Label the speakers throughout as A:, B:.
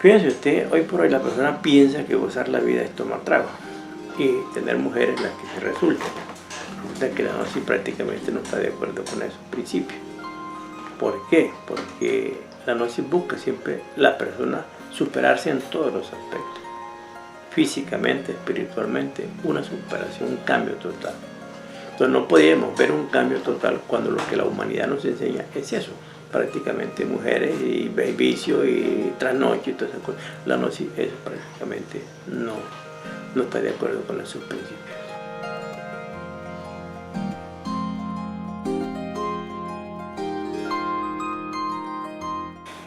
A: Fíjense usted, hoy por hoy la persona piensa que gozar la vida es tomar trago y tener mujeres las que se resulten. Resulta que la gnosis prácticamente no está de acuerdo con esos principios. ¿Por qué? Porque la gnosis busca siempre la persona superarse en todos los aspectos. Físicamente, espiritualmente, una superación, un cambio total. Entonces no podemos ver un cambio total cuando lo que la humanidad nos enseña es eso. Prácticamente mujeres y vicio y trasnoche y todas esas cosas. La gnosis eso prácticamente no está de acuerdo con esos principios.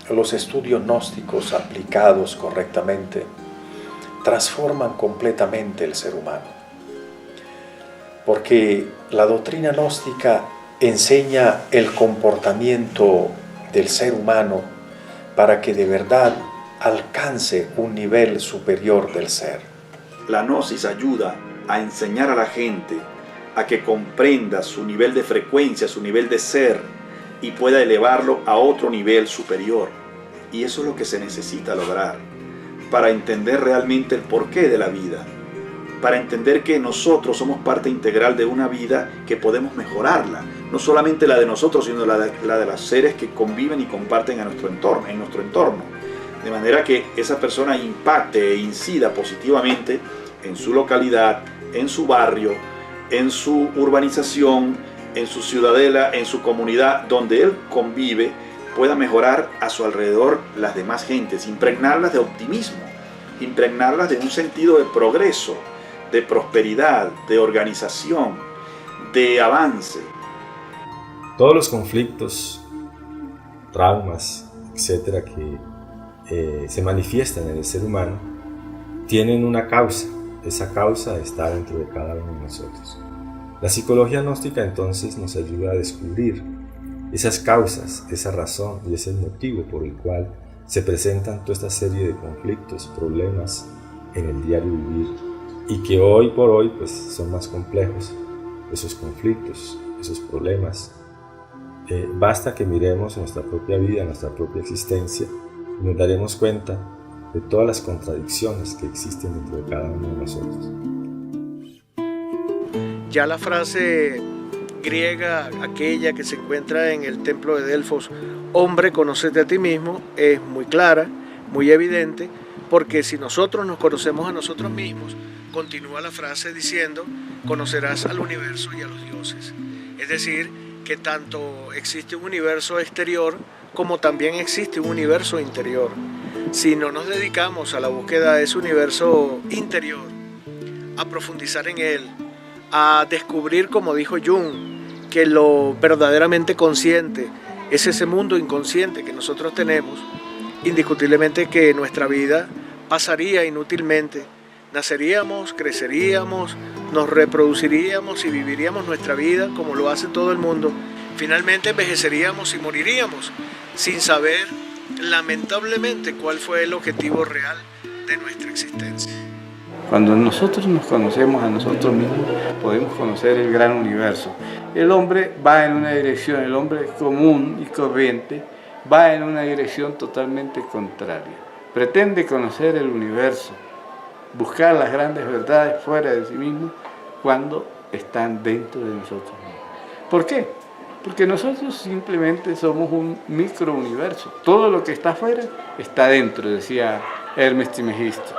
B: Los estudios gnósticos aplicados correctamente transforman completamente el ser humano, porque la doctrina gnóstica enseña el comportamiento del ser humano para que de verdad alcance un nivel superior del ser.
C: La gnosis ayuda a enseñar a la gente a que comprenda su nivel de frecuencia, su nivel de ser, y pueda elevarlo a otro nivel superior. Y eso es lo que se necesita lograr para entender realmente el porqué de la vida, para entender que nosotros somos parte integral de una vida que podemos mejorarla, no solamente la de nosotros, sino la de los seres que conviven y comparten en nuestro entorno, de manera que esa persona impacte e incida positivamente en su localidad, en su barrio, en su urbanización, en su ciudadela, en su comunidad donde él convive, pueda mejorar a su alrededor las demás gentes, impregnarlas de optimismo, impregnarlas de un sentido de progreso, de prosperidad, de organización, de avance.
D: Todos los conflictos, traumas, etcétera, que se manifiestan en el ser humano, tienen una causa. Esa causa está dentro de cada uno de nosotros. La psicología gnóstica entonces nos ayuda a descubrir esas causas, esa razón y ese motivo por el cual se presentan toda esta serie de conflictos, problemas en el diario vivir, y que hoy por hoy pues son más complejos esos conflictos, esos problemas. Basta que miremos nuestra propia vida, nuestra propia existencia, y nos daremos cuenta de todas las contradicciones que existen dentro de cada uno de nosotros.
E: Ya la frase griega, aquella que se encuentra en el templo de Delfos, hombre, conócete a ti mismo, es muy clara, muy evidente, porque si nosotros nos conocemos a nosotros mismos, continúa la frase diciendo, conocerás al universo y a los dioses. Es decir, que tanto existe un universo exterior como también existe un universo interior. Si no nos dedicamos a la búsqueda de ese universo interior, a profundizar en él, a descubrir, como dijo Jung, que lo verdaderamente consciente es ese mundo inconsciente que nosotros tenemos, indiscutiblemente que nuestra vida pasaría inútilmente. Naceríamos, creceríamos, nos reproduciríamos y viviríamos nuestra vida como lo hace todo el mundo. Finalmente envejeceríamos y moriríamos sin saber, lamentablemente, cuál fue el objetivo real de nuestra existencia.
F: Cuando nosotros nos conocemos a nosotros mismos, podemos conocer el gran universo. El hombre va en una dirección, el hombre común y corriente va en una dirección totalmente contraria. Pretende conocer el universo, buscar las grandes verdades fuera de sí mismo cuando están dentro de nosotros mismos. ¿Por qué? Porque nosotros simplemente somos un microuniverso. Todo lo que está afuera está dentro, decía Hermes Trismegisto.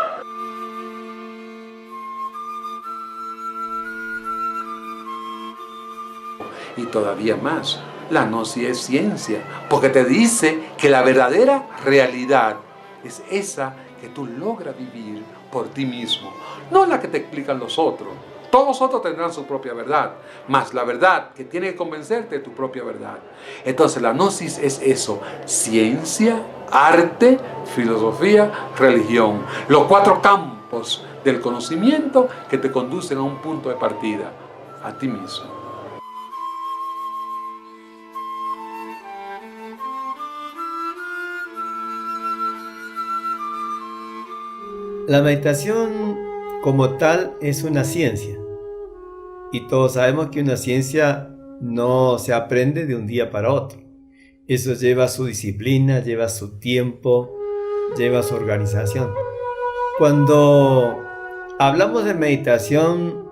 G: Y todavía más, la gnosis es ciencia, porque te dice que la verdadera realidad es esa que tú logras vivir por ti mismo, no la que te explican los otros. Todos los otros tendrán su propia verdad, más la verdad que tiene que convencerte de tu propia verdad. Entonces la gnosis es eso, ciencia, arte, filosofía, religión. Los 4 campos del conocimiento que te conducen a un punto de partida, a ti mismo.
H: La meditación como tal es una ciencia y todos sabemos que una ciencia no se aprende de un día para otro. Eso lleva su disciplina, lleva su tiempo, lleva su organización. Cuando hablamos de meditación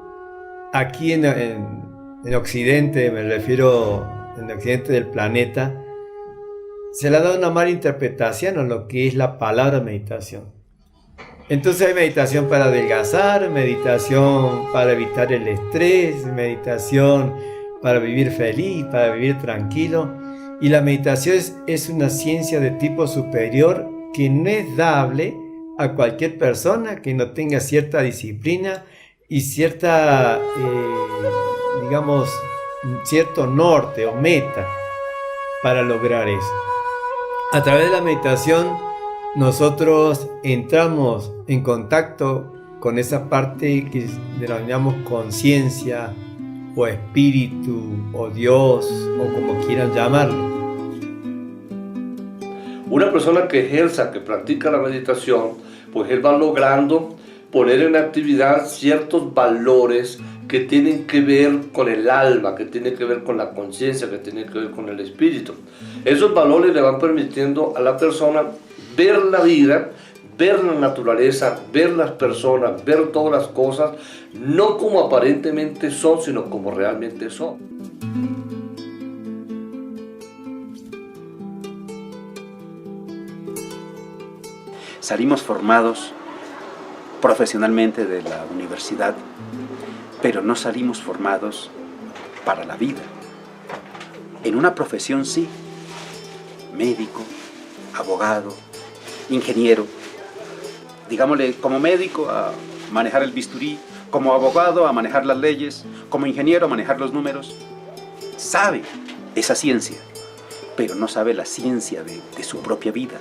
H: aquí en Occidente, me refiero en Occidente del planeta, se le ha dado una mala interpretación a lo que es la palabra meditación. Entonces hay meditación para adelgazar, meditación para evitar el estrés, meditación para vivir feliz, para vivir tranquilo. Y la meditación es una ciencia de tipo superior que no es dable a cualquier persona que no tenga cierta disciplina y cierta, digamos, cierto norte o meta para lograr eso. A través de la meditación nosotros entramos en contacto con esa parte que denominamos conciencia o espíritu o Dios o como quieran llamarlo.
I: Una persona que ejerza, que practica la meditación, pues él va logrando poner en actividad ciertos valores que tienen que ver con el alma, que tienen que ver con la conciencia, que tienen que ver con el espíritu. Esos valores le van permitiendo a la persona ver la vida, ver la naturaleza, ver las personas, ver todas las cosas, no como aparentemente son, sino como realmente son.
J: Salimos formados profesionalmente de la universidad, pero no salimos formados para la vida. En una profesión sí, médico, abogado, ingeniero, digámosle como médico a manejar el bisturí, como abogado a manejar las leyes, como ingeniero a manejar los números. Sabe esa ciencia, pero no sabe la ciencia de su propia vida.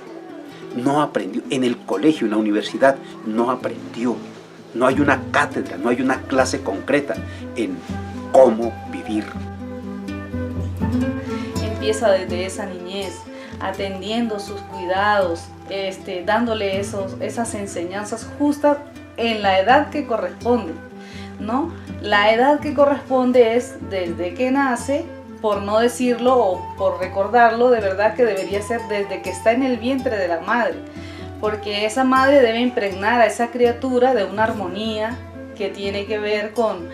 J: No aprendió, en el colegio, en la universidad, no aprendió. No hay una cátedra, no hay una clase concreta en cómo vivir.
K: Empieza desde esa niñez, atendiendo sus cuidados, dándole esas enseñanzas justas en la edad que corresponde, ¿no? La edad que corresponde es desde que nace, por no decirlo o por recordarlo, de verdad que debería ser desde que está en el vientre de la madre, porque esa madre debe impregnar a esa criatura de una armonía que tiene que ver con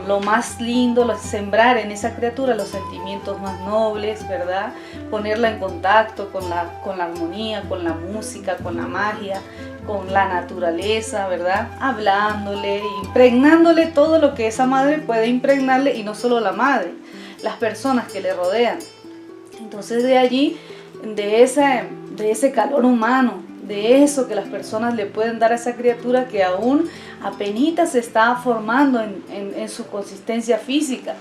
K: lo más lindo, sembrar en esa criatura los sentimientos más nobles, ¿verdad? Ponerla en contacto con la armonía, con la música, con la magia, con la naturaleza, ¿verdad? Hablándole, impregnándole todo lo que esa madre puede impregnarle, y no solo la madre, las personas que le rodean. Entonces de allí, de ese calor humano, de eso que las personas le pueden dar a esa criatura que aún apenitas se está formando en su consistencia física,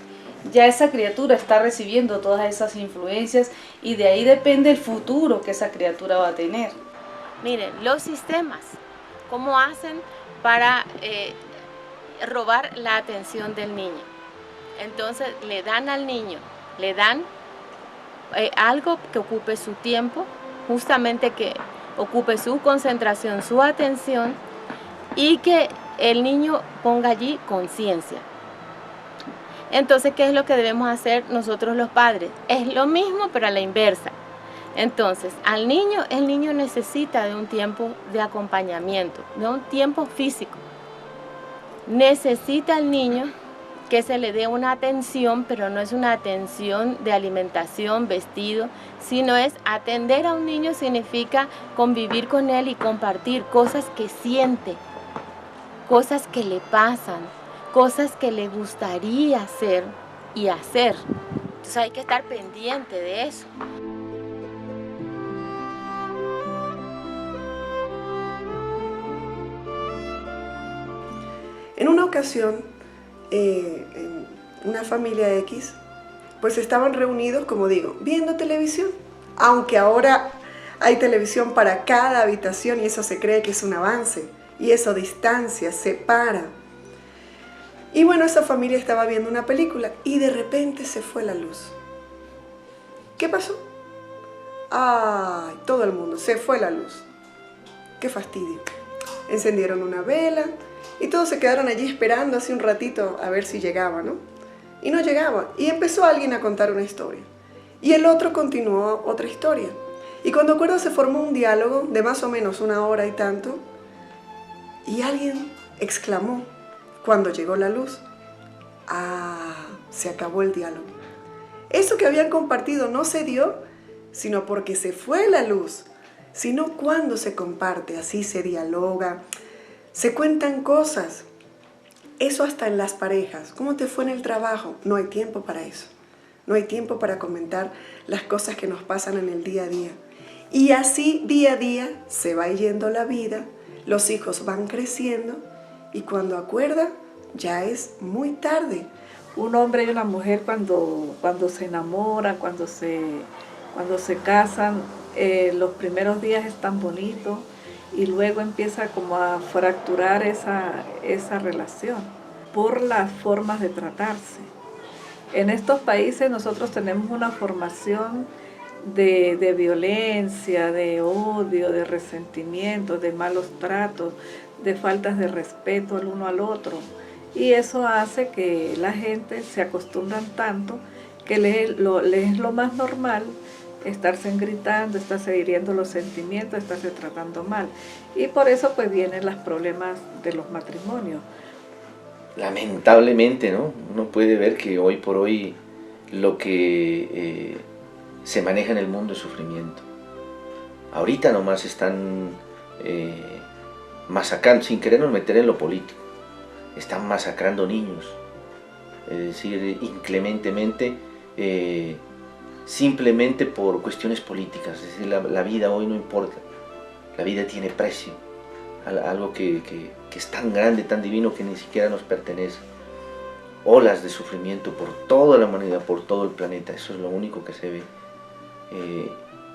K: ya esa criatura está recibiendo todas esas influencias, y de ahí depende el futuro que esa criatura va a tener.
L: Miren, los sistemas, ¿cómo hacen para robar la atención del niño? Entonces le dan al niño, le dan algo que ocupe su tiempo, justamente que ocupe su concentración, su atención, y que el niño ponga allí conciencia. Entonces, ¿qué es lo que debemos hacer nosotros los padres? Es lo mismo, pero a la inversa. Entonces, el niño necesita de un tiempo de acompañamiento, de un tiempo físico. Necesita el niño que se le dé una atención, pero no es una atención de alimentación, vestido, sino es atender a un niño significa convivir con él y compartir cosas que siente, cosas que le pasan, cosas que le gustaría hacer y hacer. Entonces hay que estar pendiente de eso.
M: En una ocasión, en una familia X, pues estaban reunidos, como digo, viendo televisión, aunque ahora hay televisión para cada habitación y eso se cree que es un avance, y eso distancia, separa. Y bueno, esa familia estaba viendo una película y de repente se fue la luz. ¿Qué pasó? ¡Ay! Todo el mundo, se fue la luz. ¡Qué fastidio! Encendieron una vela y todos se quedaron allí esperando hace un ratito a ver si llegaba, ¿no? Y no llegaba. Y empezó alguien a contar una historia. Y el otro continuó otra historia. Y cuando acuerdo se formó un diálogo de más o menos 1 hora y tanto, y alguien exclamó cuando llegó la luz: ¡ah! Se acabó el diálogo. Eso que habían compartido no se dio, sino porque se fue la luz, sino cuando se comparte, así se dialoga, se cuentan cosas. Eso hasta en las parejas. ¿Cómo te fue en el trabajo? No hay tiempo para eso. No hay tiempo para comentar las cosas que nos pasan en el día a día. Y así día a día se va yendo la vida, los hijos van creciendo y cuando acuerdan ya es muy tarde.
N: Un hombre y una mujer cuando se enamoran, cuando se casan, los primeros días están bonitos y luego empieza como a fracturar esa relación por las formas de tratarse. En estos países nosotros tenemos una formación de violencia, de odio, de resentimiento, de malos tratos, de faltas de respeto el uno al otro. Y eso hace que la gente se acostumbran tanto que les es lo más normal estarse gritando, estarse hiriendo los sentimientos, estarse tratando mal. Y por eso pues vienen los problemas de los matrimonios.
O: Lamentablemente, ¿no? Uno puede ver que hoy por hoy lo que se maneja en el mundo es sufrimiento. Ahorita nomás están masacrando, sin querernos meter en lo político, están masacrando niños, es decir, inclementemente, simplemente por cuestiones políticas. Es decir, la vida hoy no importa, la vida tiene precio, algo que es tan grande, tan divino que ni siquiera nos pertenece. Olas de sufrimiento por toda la humanidad, por todo el planeta, eso es lo único que se ve.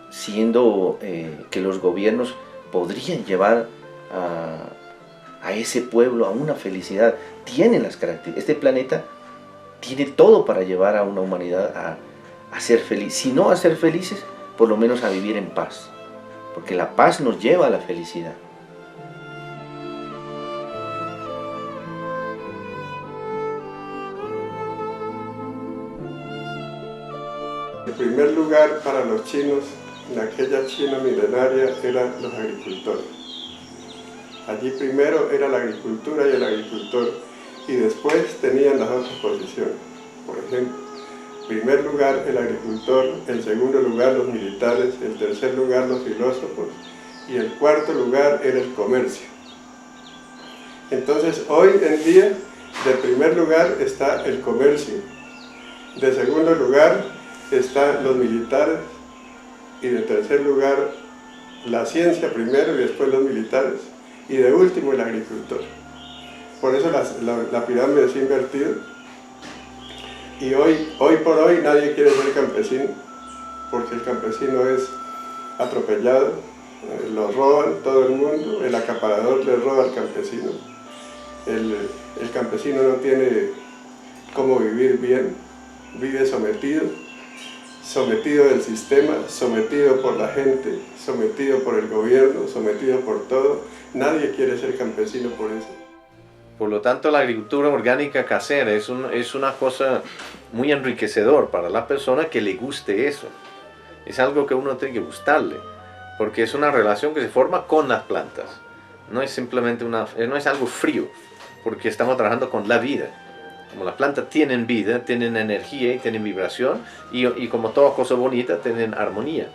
O: Siendo que los gobiernos podrían llevar a ese pueblo a una felicidad, tienen las características. Este planeta tiene todo para llevar a una humanidad a ser feliz, si no a ser felices, por lo menos a vivir en paz, porque la paz nos lleva a la felicidad.
P: En primer lugar, para los chinos, en aquella China milenaria, eran los agricultores. Allí primero era la agricultura y el agricultor, y después tenían las otras posiciones. Por ejemplo, en primer lugar el agricultor, en segundo lugar los militares, en tercer lugar los filósofos, y el cuarto lugar era el comercio. Entonces, hoy en día, de primer lugar está el comercio, de segundo lugar están los militares, y de tercer lugar la ciencia primero y después los militares, y de último el agricultor. Por eso la pirámide es invertida, y hoy por hoy nadie quiere ser campesino, porque el campesino es atropellado, lo roban todo el mundo, el acaparador le roba al campesino, el campesino no tiene cómo vivir bien, vive sometido del sistema, sometido por la gente, sometido por el gobierno, sometido por todo. Nadie quiere ser campesino por eso.
Q: Por lo tanto, la agricultura orgánica casera es una cosa muy enriquecedora para la persona que le guste eso. Es algo que uno tiene que gustarle, porque es una relación que se forma con las plantas. No es simplemente no es algo frío, porque estamos trabajando con la vida. Como las plantas tienen vida, tienen energía y tienen vibración, y como toda cosa bonita, tienen armonía.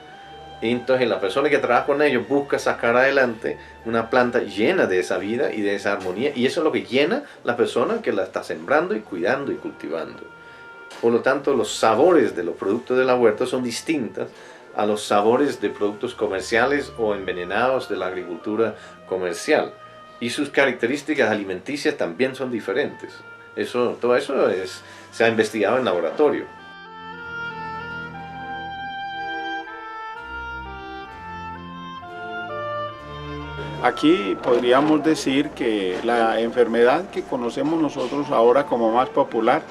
Q: Y entonces la persona que trabaja con ellos busca sacar adelante una planta llena de esa vida y de esa armonía, y eso es lo que llena la persona que la está sembrando y cuidando y cultivando. Por lo tanto, los sabores de los productos de la huerta son distintos a los sabores de productos comerciales o envenenados de la agricultura comercial, y sus características alimenticias también son diferentes. Todo eso se ha investigado en laboratorio.
R: Aquí podríamos decir que la enfermedad que conocemos nosotros ahora como más popular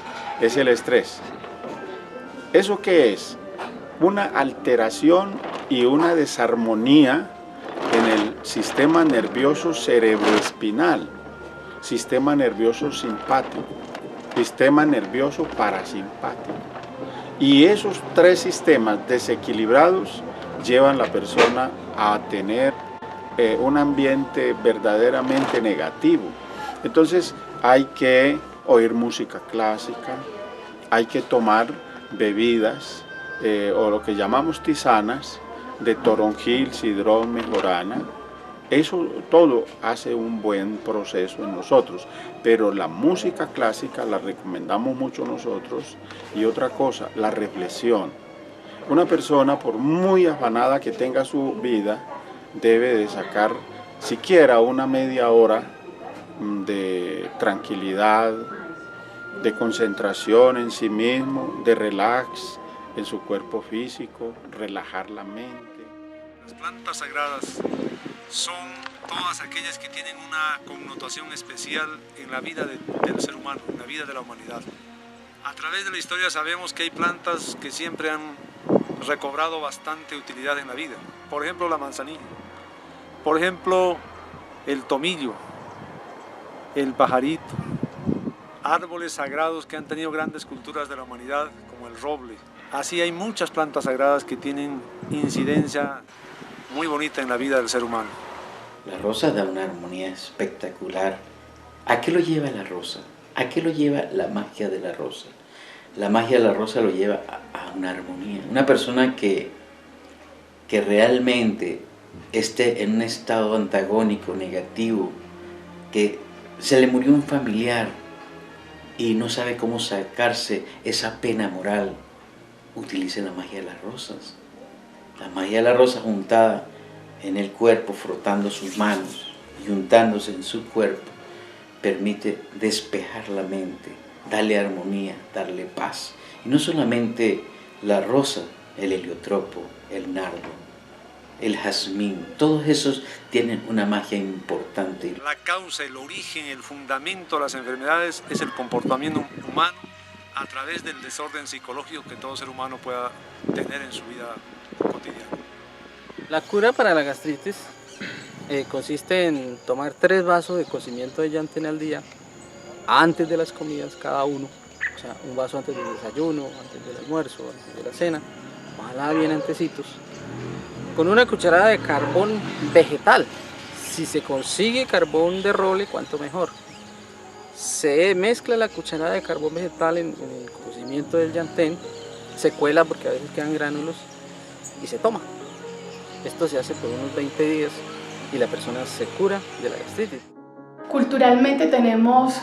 R: es el estrés. ¿Eso qué es? Una alteración y una desarmonía en el sistema nervioso cerebroespinal, sistema nervioso simpático, sistema nervioso parasimpático. Y esos tres sistemas desequilibrados llevan a la persona a tener un ambiente verdaderamente negativo. Entonces hay que oír música clásica, hay que tomar bebidas o lo que llamamos tisanas de toronjil, sidrón, mejorana. Eso todo hace un buen proceso en nosotros, pero la música clásica la recomendamos mucho nosotros. Y otra cosa, la reflexión. Una persona, por muy afanada que tenga su vida, debe de sacar siquiera una media hora de tranquilidad, de concentración en sí mismo, de relax en su cuerpo físico, relajar la mente.
S: Las plantas sagradas son todas aquellas que tienen una connotación especial en la vida del ser humano, en la vida de la humanidad. A través de la historia sabemos que hay plantas que siempre han recobrado bastante utilidad en la vida. Por ejemplo, la manzanilla. Por ejemplo, el tomillo, el pajarito. Árboles sagrados que han tenido grandes culturas de la humanidad, como el roble. Así hay muchas plantas sagradas que tienen incidencia muy bonita en la vida del ser humano.
T: La rosa da una armonía espectacular. ¿A qué lo lleva la rosa? ¿A qué lo lleva la magia de la rosa? La magia de la rosa lo lleva a una armonía. Una persona que realmente esté en un estado antagónico, negativo, que se le murió un familiar y no sabe cómo sacarse esa pena moral, utilice la magia de las rosas. La magia de la rosa juntada en el cuerpo, frotando sus manos y untándose en su cuerpo, permite despejar la mente, darle armonía, darle paz. Y no solamente la rosa, el heliotropo, el nardo, el jazmín, todos esos tienen una magia importante.
S: La causa, el origen, el fundamento de las enfermedades es el comportamiento humano a través del desorden psicológico que todo ser humano pueda tener en su vida cotidiana.
U: La cura para la gastritis consiste en tomar 3 vasos de cocimiento de llantén al día, antes de las comidas cada uno. O sea, un vaso antes del desayuno, antes del almuerzo, antes de la cena, ojalá bien antecitos. Con una cucharada de carbón vegetal. Si se consigue carbón de roble, cuanto mejor. Se mezcla la cucharada de carbón vegetal en el cocimiento del llantén, se cuela porque a veces quedan gránulos y se toma. Esto se hace por unos 20 días y la persona se cura de la gastritis.
V: Culturalmente tenemos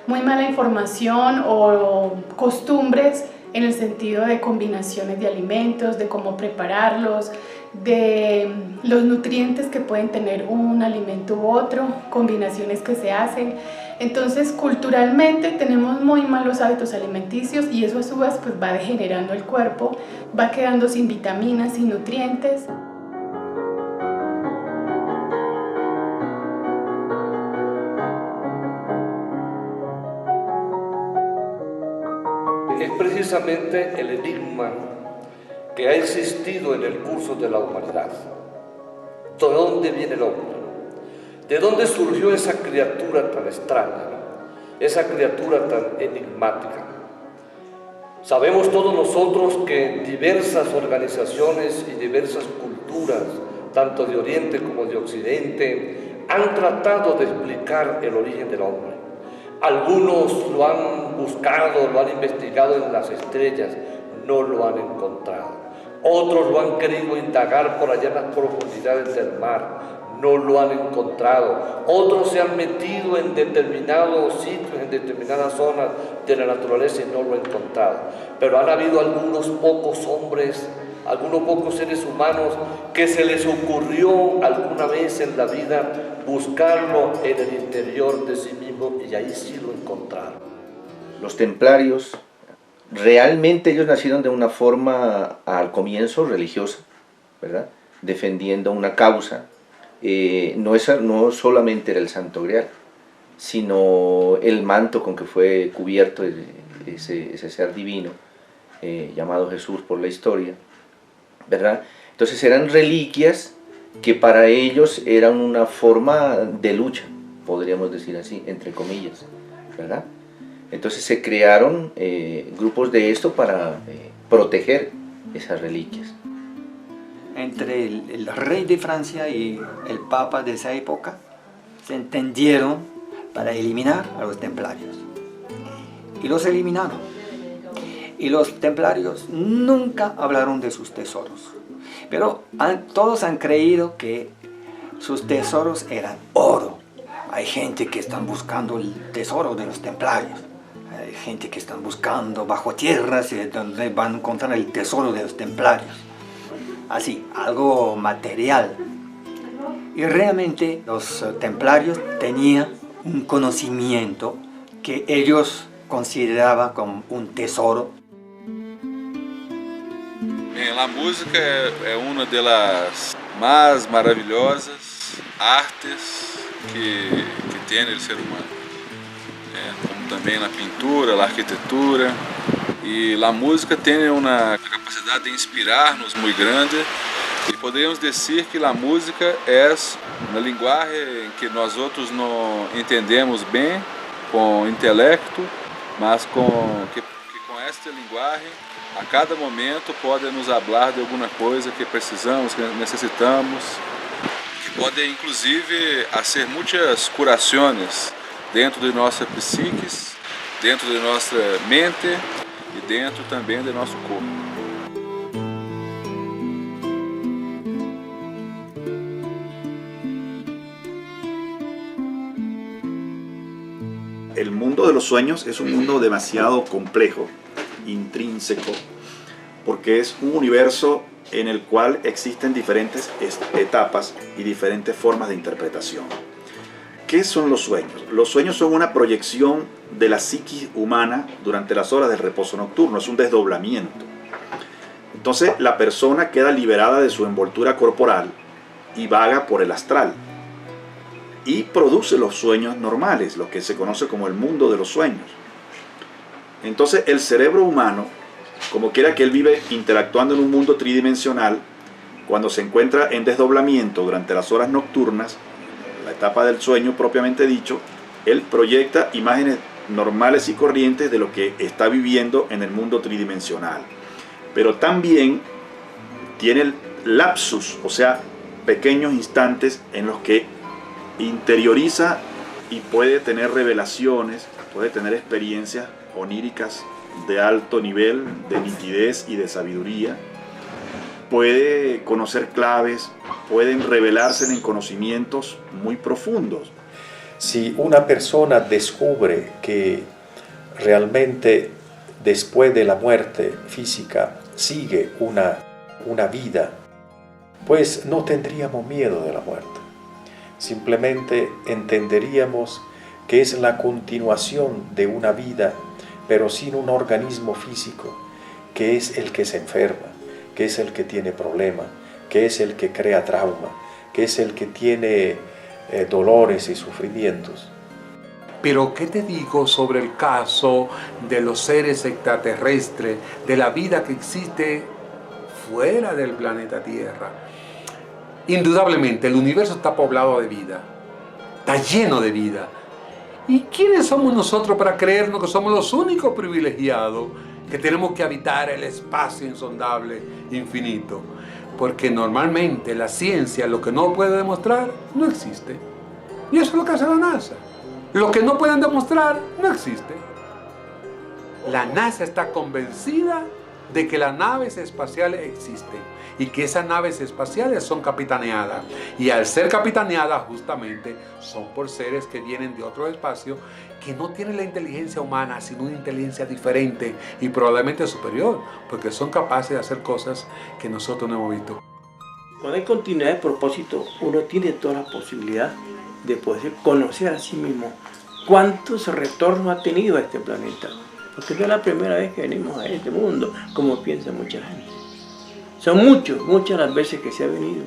V: muy mala información o costumbres en el sentido de combinaciones de alimentos, de cómo prepararlos, de los nutrientes que pueden tener un alimento u otro, combinaciones que se hacen. Entonces, culturalmente tenemos muy malos hábitos alimenticios y eso a su vez pues, va degenerando el cuerpo, va quedando sin vitaminas, sin nutrientes.
I: Es precisamente el enigma que ha existido en el curso de la humanidad. ¿De dónde viene el hombre? ¿De dónde surgió esa criatura tan extraña, esa criatura tan enigmática? Sabemos todos nosotros que diversas organizaciones y diversas culturas, tanto de Oriente como de Occidente, han tratado de explicar el origen del hombre. Algunos lo han buscado, lo han investigado en las estrellas, no lo han encontrado. Otros lo han querido indagar por allá en las profundidades del mar, no lo han encontrado. Otros se han metido en determinados sitios, en determinadas zonas de la naturaleza y no lo han encontrado. Pero han habido algunos pocos hombres, algunos pocos seres humanos que se les ocurrió alguna vez en la vida buscarlo en el interior de sí mismo y ahí sí lo encontraron.
O: Los templarios, realmente ellos nacieron de una forma al comienzo religiosa, ¿verdad? Defendiendo una causa. No solamente era el Santo Grial, sino el manto con que fue cubierto ese ser divino, llamado Jesús por la historia, ¿verdad? Entonces eran reliquias que para ellos eran una forma de lucha, podríamos decir así, entre comillas, ¿verdad? Entonces se crearon grupos de esto para proteger esas reliquias.
A: entre el rey de Francia y el papa de esa época, se entendieron para eliminar a los templarios. Y los eliminaron. Y los templarios nunca hablaron de sus tesoros. Pero todos han creído que sus tesoros eran oro. Hay gente que están buscando el tesoro de los templarios. Hay gente que están buscando bajo tierras donde van a encontrar el tesoro de los templarios. Así, algo material. Y realmente los templarios tenían un conocimiento que ellos consideraban como un tesoro.
B: La música é uma das mais maravilhosas artes que tem o ser humano, como também na pintura, na arquitetura. E a música tem uma capacidade de inspirar-nos muito grande. E podemos dizer que a música é uma linguagem que nós outros não entendemos bem com o intelecto, mas com esta linguagem a cada momento pode nos falar de alguma coisa que precisamos, que necessitamos, que pode inclusive fazer muitas curações dentro de nossa psique, dentro de nossa mente e dentro também de nosso corpo.
C: El mundo de los sueños es un mundo demasiado complejo, intrínseco, porque es un universo en el cual existen diferentes etapas y diferentes formas de interpretación. ¿Qué son los sueños? Los sueños son una proyección de la psiquis humana durante las horas del reposo nocturno, es un desdoblamiento. Entonces la persona queda liberada de su envoltura corporal y vaga por el astral y produce los sueños normales, lo que se conoce como el mundo de los sueños. Entonces el cerebro humano, como quiera que él vive interactuando en un mundo tridimensional, cuando se encuentra en desdoblamiento durante las horas nocturnas, la etapa del sueño propiamente dicho, él proyecta imágenes normales y corrientes de lo que está viviendo en el mundo tridimensional. Pero también tiene lapsus, o sea, pequeños instantes en los que interioriza y puede tener revelaciones, puede tener experiencias oníricas de alto nivel, de nitidez y de sabiduría, puede conocer claves, pueden revelarse en conocimientos muy profundos.
W: Si una persona descubre que realmente después de la muerte física sigue una vida, pues no tendríamos miedo de la muerte. Simplemente entenderíamos que es la continuación de una vida, pero sin un organismo físico, que es el que se enferma, que es el que tiene problema, que es el que crea trauma, que es el que tiene dolores y sufrimientos.
G: Pero ¿qué te digo sobre el caso de los seres extraterrestres, de la vida que existe fuera del planeta Tierra? Indudablemente el universo está poblado de vida, está lleno de vida. ¿Y quiénes somos nosotros para creernos que somos los únicos privilegiados que tenemos que habitar el espacio insondable, infinito? Porque normalmente la ciencia, lo que no puede demostrar, no existe. Y eso es lo que hace la NASA. Lo que no pueden demostrar, no existe. La NASA está convencida de que las naves espaciales existen y que esas naves espaciales son capitaneadas. Y al ser capitaneadas, justamente, son por seres que vienen de otro espacio que no tienen la inteligencia humana, sino una inteligencia diferente y probablemente superior, porque son capaces de hacer cosas que nosotros no hemos visto.
X: Cuando hay continuidad de propósito, uno tiene toda la posibilidad de poder conocer a sí mismo cuántos retornos ha tenido a este planeta. Porque no es la primera vez que venimos a este mundo, como piensa mucha gente. Son muchas las veces que se ha venido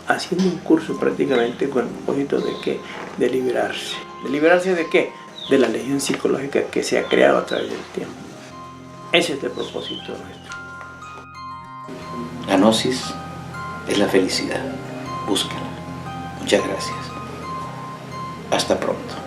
X: haciendo un curso prácticamente con el propósito de ¿qué? De liberarse. ¿De liberarse de qué? De la legión psicológica que se ha creado a través del tiempo. Ese es el propósito nuestro.
T: La gnosis es la felicidad. Búscala. Muchas gracias. Hasta pronto.